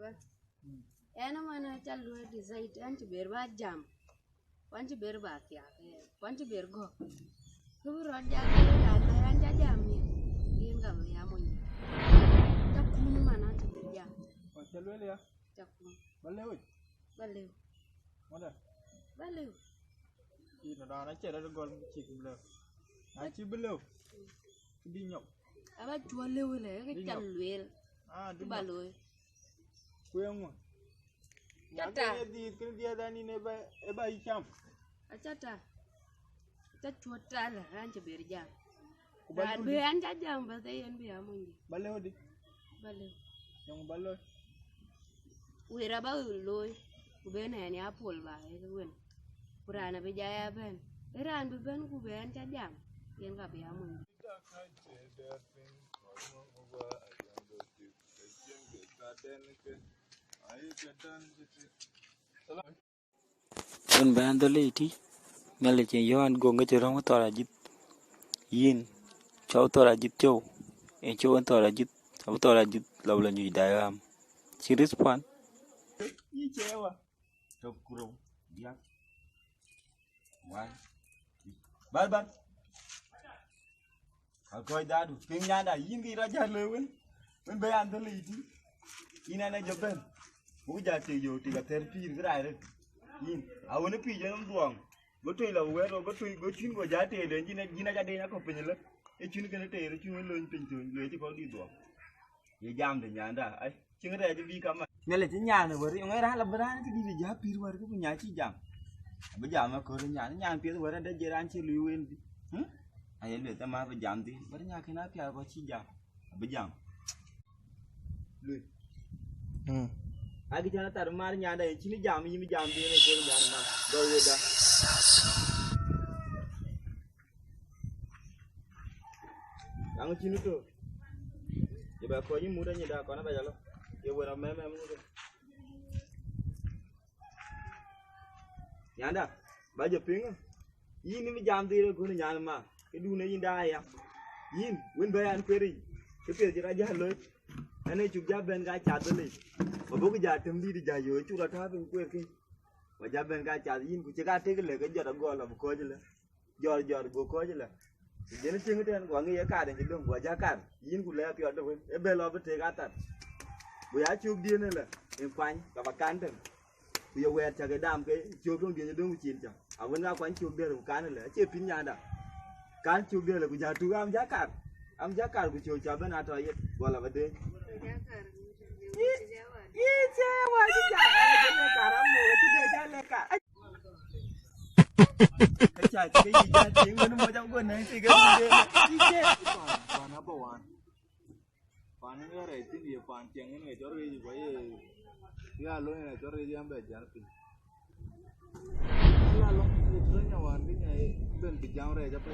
ba ena mana chalwe decide anchi ber ba jam wanchi ber ba kya wanchi ber go kubro ja la anja jam ni inga ya moni takunu mana anchi ber jam chalwe le ya takunu balew mana balew ina da na chere da gol chi kimle na chi belew di nhậu aba chwale wele ke chalwe du baloy kuyengo Tata. Kan dia dani ne ba icham. Tata. Ta chuta la ranche berja. Ran be anja jam ba te yen bi amungi. Balew di. Balew. Yang baloy. Wira ba loy. Ku be ne ni apol ba e wen. Kurana be jaya ben. Ran be ben ku be anja jam. Yen ga bi amungi. Con bé tôi lấy đi, nghe lời chị Yohan gồm cái trường to là dứt, yin, cháu to là dứt châu, em cháu to là dứt, cháu to là dứt, lâu là nhụy đại am, chỉ respond. Ý chế wa. Trâu kurung, yak. Wan. Ban. Coi đã đủ, phim nhà đã yin cái ra cha lơ wen. Wen bé ăn tôi lấy đi. Ina na jaben. Bố già thì yo thì gặp therapy cái này đấy. Yin, à vẫn pi cho nó buông. Bố tôi là quét rồi, bố chuyên của giá tiền đến như này đây nó có tiền lắm. Cái chuyên cái tiền nó chuyên lên tiền thường, lấy thì có đi buông. Vậy jam thì nhà đã, ấy, chuyên cái này thì đi cầm mà. Nghe là chính nhà này vừa đi, ngay ra là vừa ra cái đi về giá pi vừa cái nhà chỉ jam. Bây giờ mà có nhà pi vừa ra để giờ ăn chỉ lưu in. Ai lấy tao mà bây jam thì, vừa nhà cái nào pi có chỉ jam. Bây giờ. Lưu. Agi jana tar mar nyanda e chini jam yimi jam bi ne ko nyanda ma do yeda ang chini to je ba ko yimu da nyida ko na ba yalo ye wona meme mu de nyanda ba je pinga yini mi jam di ko nyanda ma ke du ne yinda ya yin wen ba an peri ke pe je ra ja loy ane chụp giá bên gai chặt lên, mà bố cái giá thêm đi giá rồi chú là tháp bên quê kia, mà giá bên gai chặt in của chị gai thế cái lệ cái giờ đó gọi là một coi chứ là, giờ bố coi chứ là, giờ nó chơi cái tên của người cả đến chỉ đông của giá cả, in của lệ piot đâu vậy, em bé lo bên thế gai tạt, bố giá chụp điên này là, em quanh cả bạc cán thằng, bây giờ quẹt chặt cái đam cái chụp trong điện cho đông chín chẳng, à vẫn ra quanh chụp điên là một cán này là, chơi pin nhà đã, cán chụp điên là của giá chú am giá cả của chiều chả bên nào thôi, gọi là vấn đề. Icewa dijak karamu itu dia jalan kak. Kecak ke ija ting mana macam gua nang tiga dia. Ice. Pan apa wan? Pan ni orang itu dia pan tiang ni cor ini boleh. Dia lo ni cor ini ambil jalan. Lalu itu nya wan ni nya ben bijang re jape.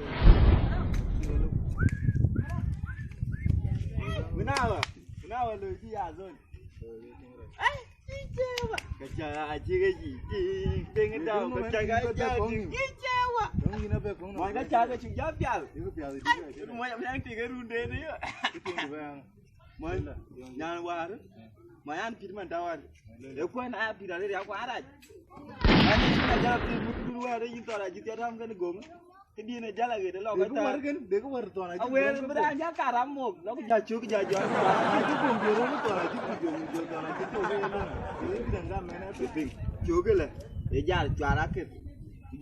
Kenapa lu dia zon? Icewa. Kecak cái gì? Pengen tahu kecak aja. Icewa. Dong ina be kong. Mai kecak ke cing japial. Itu pial itu. Itu mau yang tiga runde ni. Itu yang bang. Mai nyan war. Mai an pirman tawar. Ya ko na piral dia aku araj. Ani sudah jalan di mutu war ini tora jitia ram kan gong. Cái đi này jala gitu lo Deko war kan, deko war to na. Awer beranja karamuk, lo jaju ke jajuan. Itu pun dia orang to na, itu dia to na, itu dia na. Ini kita enggak main apa. Bing, juga lah. Ya jar juara kir.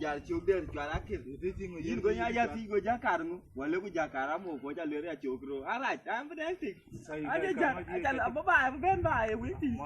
Jar juga juara kir. Itu tinggal. Ini gue aja sih gue jakarmu. Walau gue jakaramu, gue jalan lihat jogro. Araj, am berarti. Aja jar, aja apa bah, ben bah, ya witi.